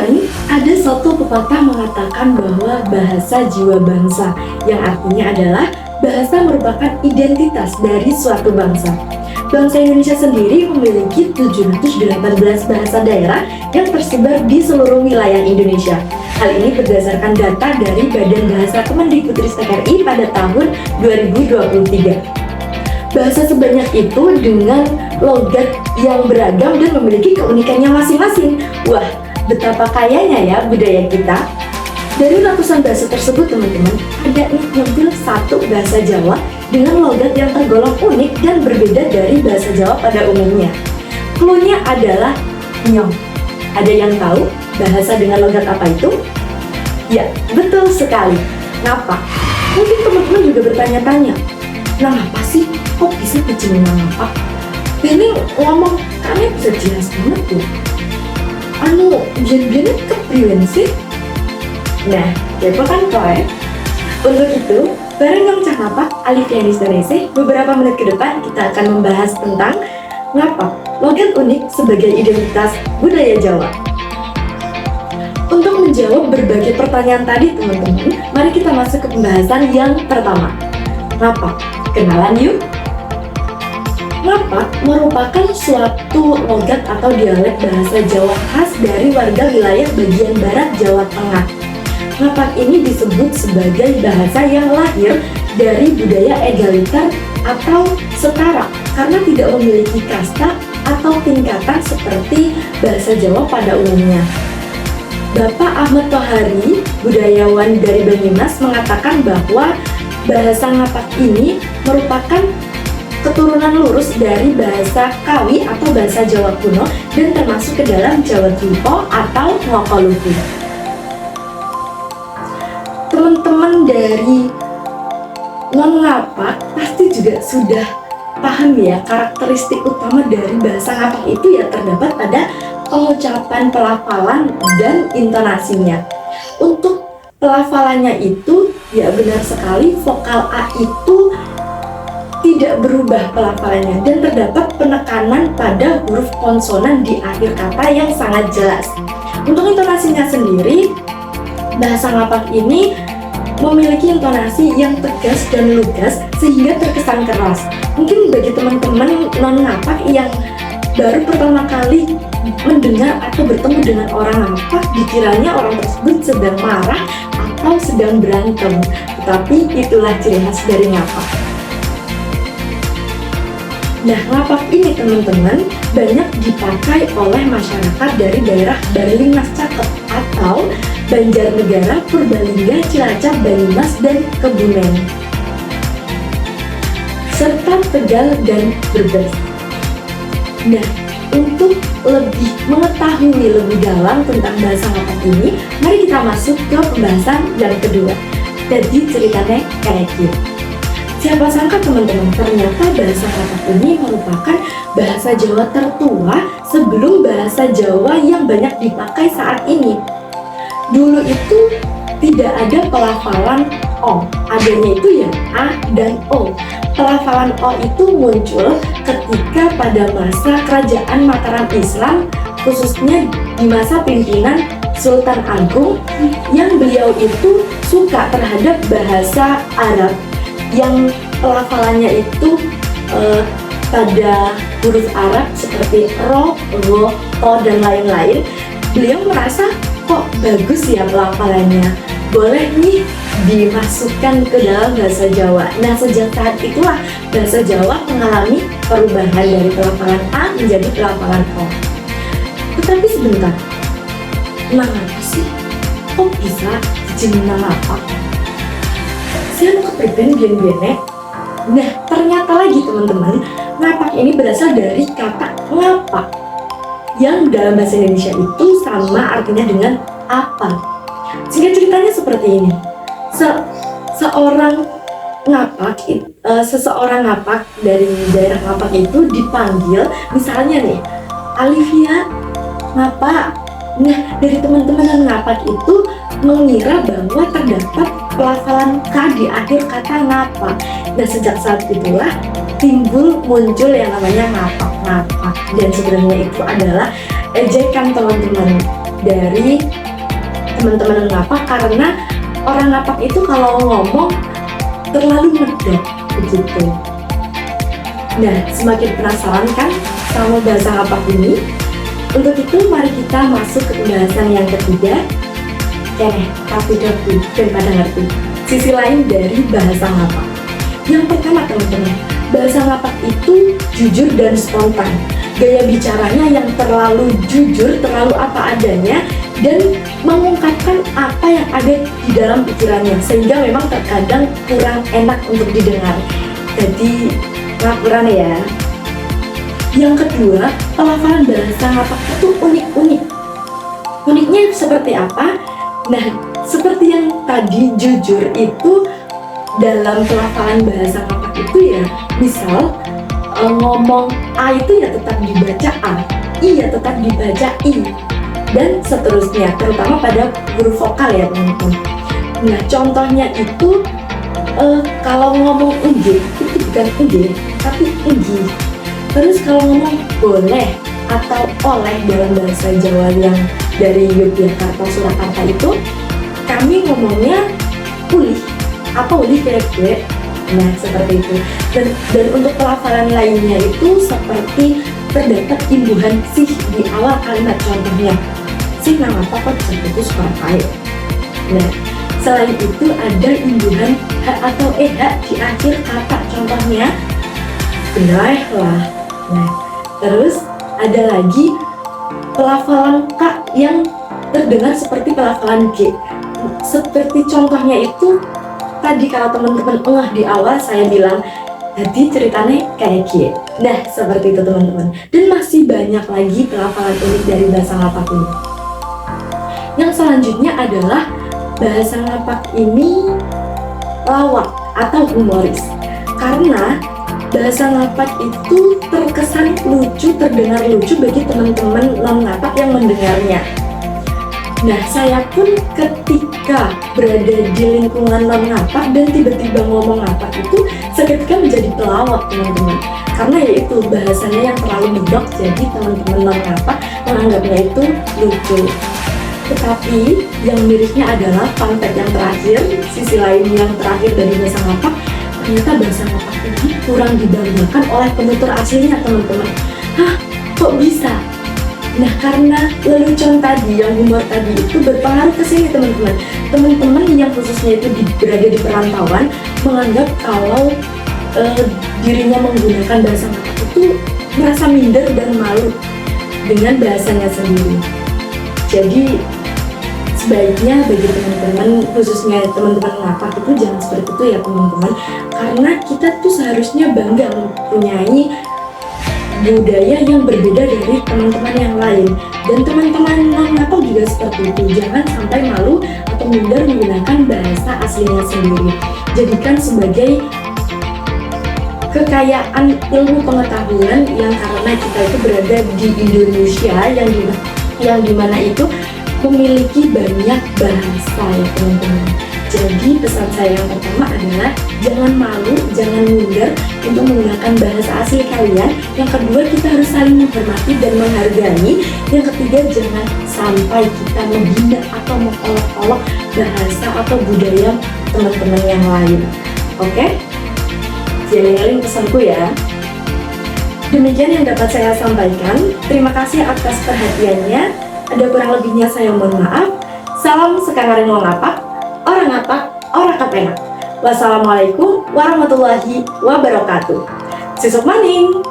Teman-teman, ada satu pepatah mengatakan bahwa bahasa jiwa bangsa, yang artinya adalah bahasa merupakan identitas dari suatu bangsa. Bangsa Indonesia sendiri memiliki 718 bahasa daerah yang tersebar di seluruh wilayah Indonesia. Hal ini berdasarkan data dari Badan Bahasa Kemendikbudristek RI pada tahun 2023. Bahasa sebanyak itu dengan logat yang beragam dan memiliki keunikannya masing-masing. Wah, betapa kayanya ya budaya kita. Dari ratusan bahasa tersebut teman-teman, ada nih satu bahasa Jawa dengan logat yang tergolong unik dan berbeda dari bahasa Jawa pada umumnya. Cluenya adalah nyong. Ada yang tahu bahasa dengan logat apa itu? Ya, betul sekali. Ngapak. Mungkin teman-teman juga bertanya-tanya, nah apa sih? Kok bisa bikin ngapak? Ini ngomong, kalian bisa jelas banget tuh. Biar-biarnya kepriwen sih? Nah, kepo kan koe? Untuk itu, bareng Nyong Cah Ngapak, Alifianis Danese, beberapa menit ke depan kita akan membahas tentang ngapak, logat unik sebagai identitas budaya Jawa. Untuk menjawab berbagai pertanyaan tadi teman-teman, mari kita masuk ke pembahasan yang pertama. Ngapak, kenalan yuk! Ngapak merupakan suatu logat atau dialek bahasa Jawa khas dari warga wilayah bagian barat Jawa Tengah. Ngapak ini disebut sebagai bahasa yang lahir dari budaya egaliter atau setara karena tidak memiliki kasta atau tingkatan seperti bahasa Jawa pada umumnya. Bapak Ahmad Tohari, budayawan dari Banyumas, mengatakan bahwa bahasa ngapak ini merupakan keturunan lurus dari bahasa Kawi atau bahasa Jawa kuno dan termasuk ke dalam Jawa Timpo atau Ngokoluku. Teman-teman dari non-ngapak pasti juga sudah paham ya karakteristik utama dari bahasa ngapak itu ya terdapat pada pengucapan, pelafalan, dan intonasinya. Untuk pelafalannya itu ya benar sekali vokal A itu tidak berubah pelafalannya dan terdapat penekanan pada huruf konsonan di akhir kata yang sangat jelas. Untuk intonasinya sendiri, bahasa ngapak ini memiliki intonasi yang tegas dan lugas sehingga terkesan keras. Mungkin bagi teman-teman non-ngapak yang baru pertama kali mendengar atau bertemu dengan orang ngapak, dikiranya orang tersebut sedang marah atau sedang berantem. Tetapi itulah ciri khas dari ngapak. Nah, ngapak ini teman-teman banyak dipakai oleh masyarakat dari daerah Balimas Caket atau Banjarnegara, Purbalingga, Cilacap, Banyumas, dan Kebumen, serta Tegal dan Brebes. Nah, untuk lebih mengetahui lebih dalam tentang bahasa ngapak ini, mari kita masuk ke pembahasan yang kedua. Jadi ceritanya kayak gitu. Siapa sangka teman-teman, ternyata bahasa ngapak ini merupakan bahasa Jawa tertua sebelum bahasa Jawa yang banyak dipakai saat ini. Dulu itu tidak ada pelafalan O, adanya itu ya A dan O. Pelafalan O itu muncul ketika pada masa Kerajaan Mataram Islam, khususnya di masa pimpinan Sultan Agung, yang beliau itu suka terhadap bahasa Arab yang pelafalannya itu pada huruf Arab seperti ro, ro, to, dan lain-lain. Beliau merasa kok bagus ya pelafalannya, boleh nih dimasukkan ke dalam bahasa Jawa. Nah, sejak saat itulah bahasa Jawa mengalami perubahan dari pelafalan A menjadi pelafalan O. Tetapi sebentar, kenapa sih kok bisa jadi nama apa? Saya mau kepriben bian-bianek. Nah, ternyata lagi teman-teman, ngapak ini berasal dari kata ngapak yang dalam bahasa Indonesia itu sama artinya dengan apa. Sehingga ceritanya seperti ini. Seseorang ngapak dari daerah ngapak itu dipanggil, misalnya nih, Alifia ngapak. Nah, dari teman-teman yang ngapak itu mengira bahwa terdapat pelafalan K di akhir kata ngapak. Dan sejak saat itulah muncul yang namanya ngapak-ngapak. Dan sebenarnya itu adalah ejekan teman-teman. dari teman-teman ngapak, karena orang ngapak itu kalau ngomong terlalu medok begitu. Nah, semakin penasaran kan sama bahasa ngapak ini? Untuk itu mari kita masuk ke pembahasan yang ketiga. Tapi daripada ngerti sisi lain dari bahasa ngapak. Yang pertama teman-teman, bahasa ngapak itu jujur dan spontan. Gaya bicaranya yang terlalu jujur, terlalu apa adanya, dan mengungkapkan apa yang ada di dalam pikirannya, sehingga memang terkadang kurang enak untuk didengar. Jadi laporan ya. Yang kedua, pelafalan bahasa ngapak itu unik-unik. Uniknya seperti apa? Nah, seperti yang tadi jujur itu dalam pelafalan bahasa ngapak itu ya, misal ngomong A itu ya tetap dibaca A, I ya tetap dibaca I, dan seterusnya, terutama pada huruf vokal ya teman-teman. Nah, contohnya itu kalau ngomong enggih itu bukan enggih tapi enggih. Terus kalau ngomong boleh atau oleh dalam bahasa Jawa yang dari Yogyakarta, Surakarta itu kami ngomongnya ulih atau ulih kira-kira. Nah, seperti itu. Dan untuk pelafalan lainnya itu seperti terdapat imbuhan sih di awal kalimat, contohnya sih nama apa kok disebut pakai. Nah, selain itu ada imbuhan h atau eh di akhir kata, contohnya benar lah. Nah, terus ada lagi pelafalan K yang terdengar seperti pelafalan G. Seperti contohnya itu tadi kalau teman-teman di awal saya bilang tadi ceritanya kayak G. Nah, seperti itu teman-teman. Dan masih banyak lagi pelafalan unik dari bahasa ngapak ini. Yang selanjutnya adalah bahasa ngapak ini lawak atau humoris. Karena bahasa ngapak itu terkesan lucu, terdengar lucu bagi teman-teman non-ngapak yang mendengarnya. Nah, saya pun ketika berada di lingkungan non-ngapak dan tiba-tiba ngomong ngapak itu seketika menjadi pelawak teman-teman. Karena yaitu bahasanya yang terlalu medok, jadi teman-teman non-ngapak menganggapnya itu lucu. Tetapi yang mirisnya adalah fun fact yang terakhir, sisi lain yang terakhir dari bahasa ngapak, ternyata bahasa ngapak ini kurang dibanggakan oleh penutur aslinya teman-teman. Hah, kok bisa? Nah, karena lelucon tadi, yang humor tadi itu berpengaruh ke sini teman-teman. Teman-teman yang khususnya itu berada di perantauan menganggap kalau dirinya menggunakan bahasa ngapak itu merasa minder dan malu dengan bahasanya sendiri. Jadi sebaiknya bagi teman-teman, khususnya teman-teman ngapak itu jangan seperti itu ya teman-teman. Karena kita tuh seharusnya bangga mempunyai budaya yang berbeda dari teman-teman yang lain. Dan teman-teman non-ngapak juga seperti itu. Jangan sampai malu atau minder menggunakan bahasa aslinya sendiri. Jadikan sebagai kekayaan ilmu pengetahuan yang karena kita itu berada di Indonesia yang dimana itu memiliki banyak bahasa ya teman-teman. Jadi pesan saya yang pertama adalah jangan malu, jangan minder untuk menggunakan bahasa asli kalian. Yang kedua, kita harus saling menghormati dan menghargai. Yang ketiga, jangan sampai kita menghina atau mengolok-olok bahasa atau budaya teman-teman yang lain. Oke? Jeling-jeling pesanku ya. Demikian yang dapat saya sampaikan. Terima kasih atas perhatiannya. Ada kurang lebihnya saya mohon maaf. Salam sekangaren wong ngapak, orang ngapak, orang kapenak. Wassalamualaikum warahmatullahi wabarakatuh. Sesuk maning.